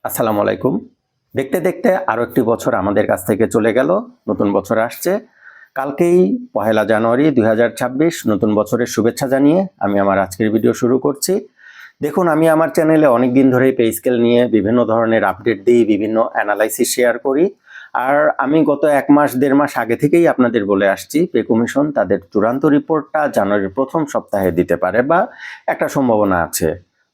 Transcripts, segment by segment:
আসসালামু আলাইকুম। দেখতে দেখতে আরও একটি বছর আমাদের কাছ থেকে চলে গেল। নতুন বছর আসছে। কালকেই পহেলা জানুয়ারি ২০২৬ নতুন বছরের শুভেচ্ছা জানিয়ে আমি আমার আজকের ভিডিও শুরু করছি। দেখুন, আমি আমার চ্যানেলে অনেক দিন ধরেই পে স্কেল নিয়ে বিভিন্ন ধরনের আপডেট দিই, বিভিন্ন অ্যানালাইসিস শেয়ার করি। আর আমি গত ১ মাস ১.৫ মাস আগে থেকেই আপনাদের বলে আসছি, পে কমিশন তাদের চূড়ান্ত রিপোর্টটা জানুয়ারির প্রথম সপ্তাহে দিতে পারে বা একটা সম্ভাবনা আছে।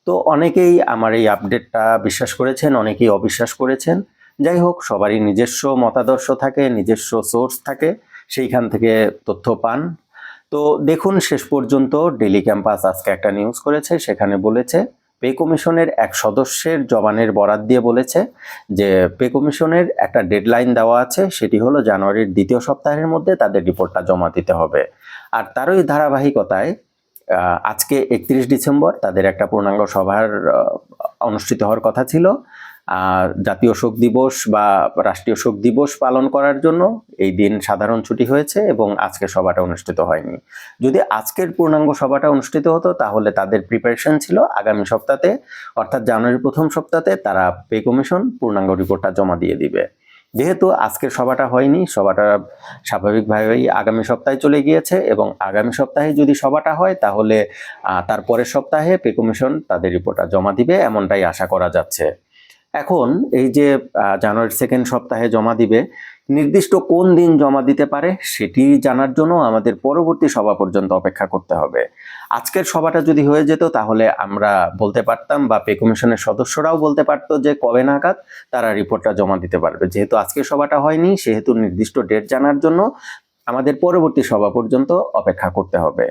তো অনেকেই আমার এই আপডেটটা বিশ্বাস করেছেন, অনেকেই অবিশ্বাস করেছেন। যাই হোক, সবারই নিজস্ব মতাদর্শ থাকে, নিজস্ব সোর্স থাকে, সেইখান থেকে তথ্য পান। তো দেখুন, শেষ পর্যন্ত ডেইলি ক্যাম্পাস আজকে একটা নিউজ করেছে, সেখানে বলেছে পে কমিশনের এক সদস্যের জবানের বরাত দিয়ে বলেছে যে পে কমিশনের একটা ডেডলাইন দেওয়া আছে, সেটি হলো জানুয়ারির দ্বিতীয় সপ্তাহের মধ্যে তাদের রিপোর্টটা জমা দিতে হবে। আর তারই ধারাবাহিকতায় আজকে ৩১ ডিসেম্বর তাদের একটা পূর্ণাঙ্গ সভার অনুষ্ঠিত হওয়ার কথা ছিল। জাতীয় শোক দিবস বা রাষ্ট্রীয় শোক দিবস পালন করার জন্য এই দিন সাধারণ ছুটি হয়েছে এবং আজকে সভাটা অনুষ্ঠিত হয়নি। যদি আজকের পূর্ণাঙ্গ সভাটা অনুষ্ঠিত হতো তাহলে তাদের প্রিপারেশন ছিল আগামী সপ্তাহে, অর্থাৎ জানুয়ারির প্রথম সপ্তাহে তারা পে কমিশন পূর্ণাঙ্গ রিপোর্টটা জমা দিয়ে দিবে। যেহেতু আজকের সভাটা হয়নি, সভাটা স্বাভাবিকভাবেই আগামী সপ্তাহে চলে গিয়েছে এবং আগামী সপ্তাহে যদি সভাটা হয় তাহলে তার পরের সপ্তাহে পে কমিশন তাদের রিপোর্টটা জমা দিবে, এমনটাই আশা করা যাচ্ছে। এখন এই যে জানুয়ারির সেকেন্ড সপ্তাহে জমা দিবে, নির্দিষ্ট কোন দিন জমা দিতে পারে সেটি জানার জন্য আমাদের পরবর্তী সভা পর্যন্ত অপেক্ষা করতে হবে। আজকের সভাটা যদি হয়ে যেত তাহলে আমরা বলতে পারতাম বা পে কমিশনের সদস্যরাও বলতে পারতো যে কবে নাগাদ তারা রিপোর্টটা জমা দিতে পারবে। যেহেতু আজকের সভাটা হয়নি, সেহেতু নির্দিষ্ট ডেট জানার জন্য আমাদের পরবর্তী সভা পর্যন্ত অপেক্ষা করতে হবে।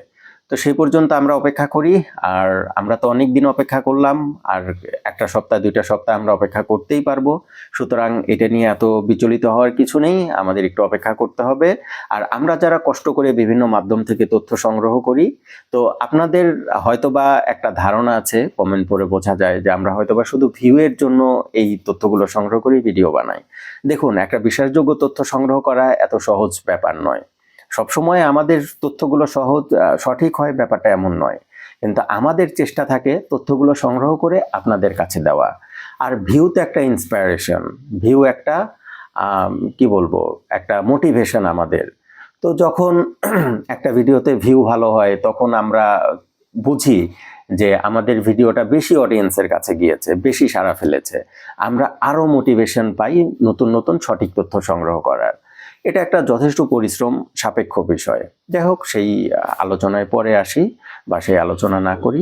তো সেই পর্যন্ত আমরা অপেক্ষা করি। আর আমরা তো অনেক দিন অপেক্ষা করলাম, আর একটা সপ্তাহ ২টা সপ্তাহ আমরা অপেক্ষা করতেই পারবো। সুতরাং এটা নিয়ে এত বিচলিত হওয়ার কিছু নেই, আমাদের একটু অপেক্ষা করতে হবে। আর আমরা যারা কষ্ট করে বিভিন্ন মাধ্যম থেকে তথ্য সংগ্রহ করি, তো আপনাদের হয়তোবা একটা ধারণা আছে, কমেন্ট পড়ে বোঝা যায় যে আমরা হয়তোবা শুধু ভিউ এর জন্য এই তথ্যগুলো সংগ্রহ করি, ভিডিও বানাই। দেখুন, একটা বিশ্বাসযোগ্য তথ্য সংগ্রহ করা এত সহজ ব্যাপার নয়। সবসময় আমাদের তথ্যগুলো সঠিক হয় ব্যাপারটা এমন নয়, কিন্তু আমাদের চেষ্টা থাকে তথ্যগুলো সংগ্রহ করে আপনাদের কাছে দেওয়া। আর ভিউ তো একটা ইন্সপায়ারেশন, ভিউ একটা কি বলবো, একটা মোটিভেশন আমাদের। তো যখন একটা ভিডিওতে ভিউ ভালো হয় তখন আমরা বুঝি যে আমাদের ভিডিওটা বেশি অডিয়েন্সের কাছে গিয়েছে, বেশি সাড়া ফেলেছে। আমরা আরও মোটিভেশন পাই নতুন নতুন সঠিক তথ্য সংগ্রহ করার। এটা একটা যথেষ্ট পরিশ্রম সাপেক্ষ বিষয়। যাই হোক, সেই আলোচনায় পরে আসি বা সেই আলোচনা না করি।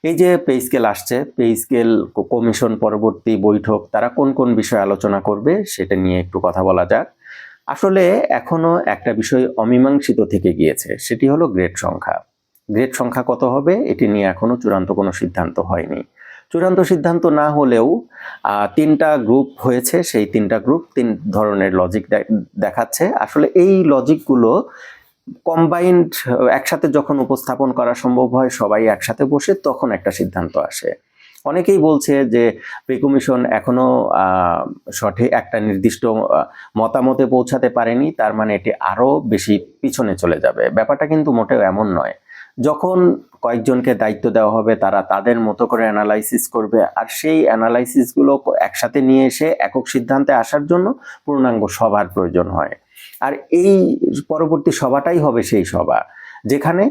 এই যে পে স্কেল আসছে, পে স্কেল কমিশন পরবর্তী বৈঠক তারা কোন কোন বিষয়ে আলোচনা করবে সেটা নিয়ে একটু কথা বলা যাক। আসলে এখনো একটা বিষয় অমীমাংসিত থেকে গিয়েছে, সেটি হলো গ্রেড সংখ্যা। গ্রেড সংখ্যা কত হবে এটি নিয়ে এখনো চূড়ান্ত কোনো সিদ্ধান্ত হয়নি। চূড়ান্ত সিদ্ধান্ত না হলেও ৩টা গ্রুপ হয়েছে, সেই ৩টা গ্রুপ ৩ ধরনের লজিক দেখাচ্ছে। আসলে এই লজিকগুলো কম্বাইন্ড একসাথে যখন উপস্থাপন করা সম্ভব হয়, সবাই একসাথে বসে, তখন একটা সিদ্ধান্ত আসে। অনেকেই বলছে যে পে কমিশন এখনো সঠিক একটা নির্দিষ্ট মতামতে পৌঁছাতে পারেনি, তার মানে এটি আরও বেশি পিছনে চলে যাবে। ব্যাপারটা কিন্তু মোটেও এমন নয়। যখন কয়েকজনকে দায়িত্ব দেওয়া হবে, তারা তাদের মতো করে অ্যানালাইসিস করবে, আর সেই অ্যানালাইসিসগুলো একসাথে নিয়ে এসে একক সিদ্ধান্তে আসার জন্য পূর্ণাঙ্গ সভার প্রয়োজন হয়। আর এই পরবর্তী সভাটাই হবে সেই সভা যেখানে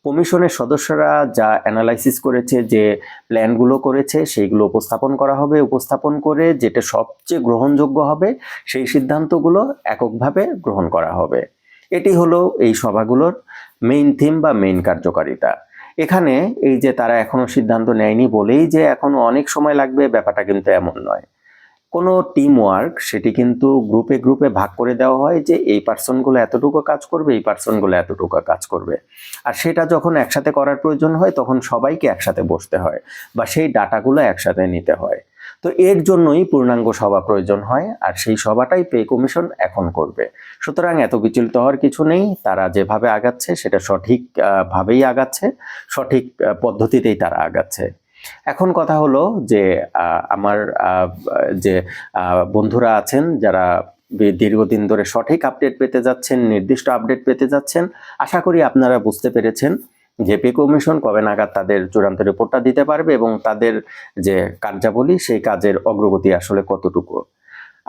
কমিশনের সদস্যরা যা অ্যানালাইসিস করেছে, যে প্ল্যানগুলো করেছে, সেইগুলো উপস্থাপন করা হবে। উপস্থাপন করে যেটা সবচেয়ে গ্রহণযোগ্য হবে সেই সিদ্ধান্তগুলো এককভাবে গ্রহণ করা হবে। এটি হলো এই সভাগুলোর মেইন থিম বা মেইন কার্যকারিতা। এখানে এই যে তারা এখনো সিদ্ধান্ত নেয়নি বলেই যে এখনো অনেক সময় লাগবে, ব্যাপারটা কিন্তু এমন নয়। কোনো টিম ওয়ার্ক সেটি কিন্তু গ্রুপে গ্রুপে ভাগ করে দেওয়া হয় যে এই পার্সনগুলো এতটুকু কাজ করবে, এই পার্সনগুলো এতটুকু কাজ করবে। আর সেটা যখন একসাথে করার প্রয়োজন হয় তখন সবাইকে একসাথে বসতে হয় বা সেই ডাটাগুলো একসাথে নিতে হয়। তো এর জন্যই পূর্ণাঙ্গ সভা প্রয়োজন হয়, আর সেই সভাটাই পে কমিশন এখন করবে। সুতরাং এত বিচলিত হওয়ার কিছু নেই, তারা যেভাবে আগাচ্ছে সেটা সঠিক ভাবেই আগাচ্ছে, সঠিক পদ্ধতিতেই তারা আগাচ্ছে। এখন কথা হলো যে আমার যে বন্ধুরা আছেন যারা দীর্ঘদিন ধরে সঠিক আপডেট পেতে যাচ্ছেন, নির্দিষ্ট আপডেট পেতে যাচ্ছেন, আশা করি আপনারা বুঝতে পেরেছেন জেপি কমিশন কবে নাগাদ তাদের চূড়ান্ত রিপোর্টটা দিতে পারবে এবং তাদের যে কার্যাবলী সেই কাজের অগ্রগতি আসলে কতটুকু।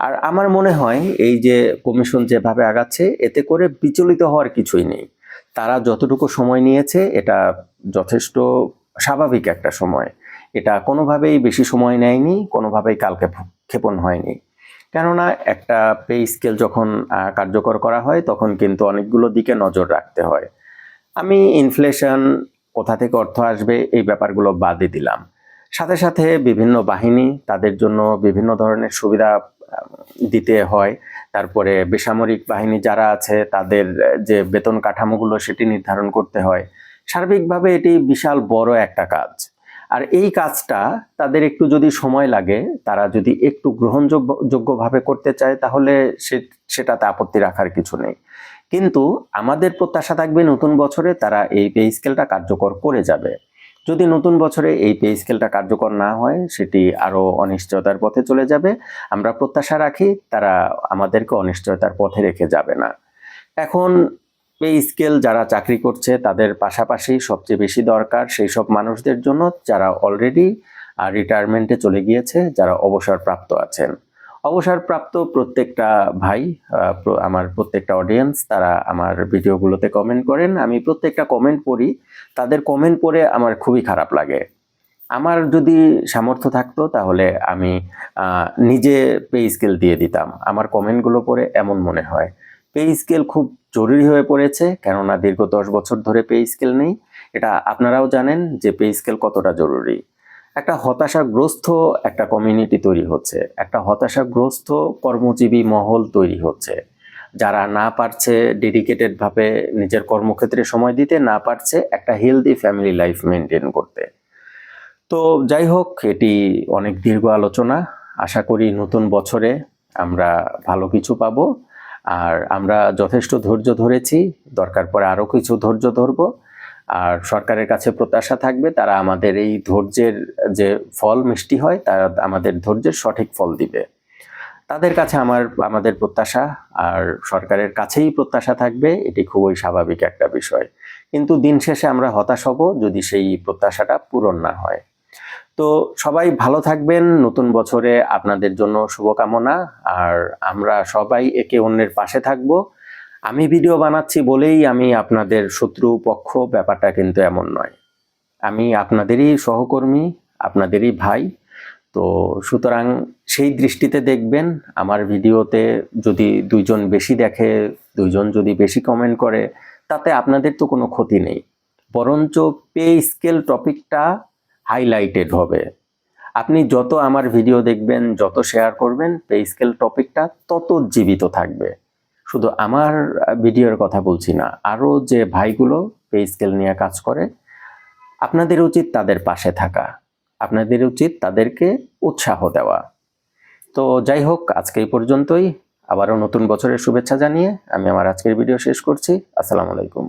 আর আমার মনে হয় এই যে কমিশন যেভাবে আগাচ্ছে এতে করে বিচলিত হওয়ার কিছুই নেই। তারা যতটুকু সময় নিয়েছে এটা যথেষ্ট স্বাভাবিক একটা সময়। এটা কোনোভাবেই বেশি সময় নেয়নি, কোনোভাবেই কালক্ষেপণ হয়নি। কেননা একটা পে স্কেল যখন কার্যকর করা হয় তখন কিন্তু অনেকগুলো দিকে নজর রাখতে হয়। আমি ইনফ্লেশন, কোথা থেকে অর্থ আসবে এই ব্যাপারগুলো বাদই দিলাম। সাথে সাথে বিভিন্ন বাহিনী তাদের জন্য বিভিন্ন ধরনের সুবিধা দিতে হয়। তারপরে বেসামরিক বাহিনী যারা আছে তাদের যে বেতন কাঠামোগুলো সেটি নির্ধারণ করতে হয়। সার্বিকভাবে এটি বিশাল বড় একটা কাজ। আর এই কাজটা তাদের একটু যদি সময় লাগে, তারা যদি একটু গ্রহণযোগ্যভাবে করতে চায় তাহলে সেটাতে আপত্তি রাখার কিছু নেই। কিন্তু আমাদের প্রত্যাশা থাকবে নতুন বছরে তারা এই পে স্কেলটা কার্যকর করে যাবে। যদি নতুন বছরে এই পে স্কেলটা কার্যকর না হয় সেটি আরো অনিশ্চয়তার পথে চলে যাবে। আমরা প্রত্যাশা রাখি তারা আমাদেরকে অনিশ্চয়তার পথে রেখে যাবে না। এখন পে স্কেল যারা চাকরি করছে তাদের পাশাপাশি সবচেয়ে বেশি দরকার সেই সব মানুষদের জন্য যারা অলরেডি রিটায়ারমেন্টে চলে গিয়েছে, যারা অবসরপ্রাপ্ত আছেন। অবসরপ্রাপ্ত প্রত্যেকটা ভাই, আমার প্রত্যেকটা অডিয়েন্স, তারা আমার ভিডিওগুলোতে কমেন্ট করেন। আমি প্রত্যেকটা কমেন্ট পড়ি। তাদের কমেন্ট পড়ে আমার খুবই খারাপ লাগে। আমার যদি সামর্থ্য থাকতো তাহলে আমি নিজে পে স্কেল দিয়ে দিতাম। আমার কমেন্টগুলো পড়ে এমন মনে হয়। পে স্কেল খুব জরুরি হয়ে পড়েছে, কেননা দীর্ঘ 10 বছর ধরে পে স্কেল নেই। এটা আপনারাও জানেন যে পে স্কেল কতটা জরুরি। একটা হতাশাগ্রস্ত একটা কমিউনিটি তৈরি হচ্ছে, একটা হতাশাগ্রস্ত কর্মজীবী মহল তৈরি হচ্ছে, যারা না পারছে ডেডিকেটেডভাবে নিজের কর্মক্ষেত্রে সময় দিতে, না পারছে একটা হেলদি ফ্যামিলি লাইফ মেনটেন করতে। তো যাই হোক, এটি অনেক দীর্ঘ আলোচনা। আশা করি নতুন বছরে আমরা ভালো কিছু পাবো। আর আমরা যথেষ্ট ধৈর্য ধরেছি, দরকার পড়ে আরও কিছু ধৈর্য ধরবো। আর সরকারের কাছে প্রত্যাশা থাকবে তারা আমাদের এই ধৈর্যের যে ফল মিষ্টি হয়, তারা আমাদের ধৈর্যের সঠিক ফল দিবে। তাদের কাছে আমাদের প্রত্যাশা, আর সরকারের কাছেই প্রত্যাশা থাকবে, এটি খুবই স্বাভাবিক একটা বিষয়। কিন্তু দিন শেষে আমরা হতাশ হব যদি সেই প্রত্যাশাটা পূরণ না হয়। তো সবাই ভালো থাকবেন, নতুন বছরে আপনাদের জন্য শুভকামনা। আর আমরা সবাই একে অন্যের পাশে থাকব। আমি ভিডিও বানাচ্ছি বলেই আমি আপনাদের শত্রু পক্ষ, ব্যাপারটা কিন্তু এমন নয়। আমি আপনাদেরই সহকর্মী, আপনাদেরই ভাই। তো সুতরাং সেই দৃষ্টিতে দেখবেন। আমার ভিডিওতে যদি 2 জন বেশি দেখে, 2 জন যদি বেশি কমেন্ট করে, তাতে আপনাদের তো কোনো ক্ষতি নেই, বরঞ্চ পে স্কেল টপিকটা হাইলাইটেড হবে। আপনি যত আমার ভিডিও দেখবেন, যত শেয়ার করবেন, পে স্কেল টপিকটা তত জীবিত থাকবে। শুধু আমার ভিডিওর কথা বলছি না, আরও যে ভাইগুলো পে স্কেল নিয়ে কাজ করে, আপনাদের উচিত তাদের পাশে থাকা, আপনাদের উচিত তাদেরকে উৎসাহ দেওয়া। তো যাই হোক, আজকে এই পর্যন্তই। আবারও নতুন বছরের শুভেচ্ছা জানিয়ে আমি আমার আজকের ভিডিও শেষ করছি। আসসালামু আলাইকুম।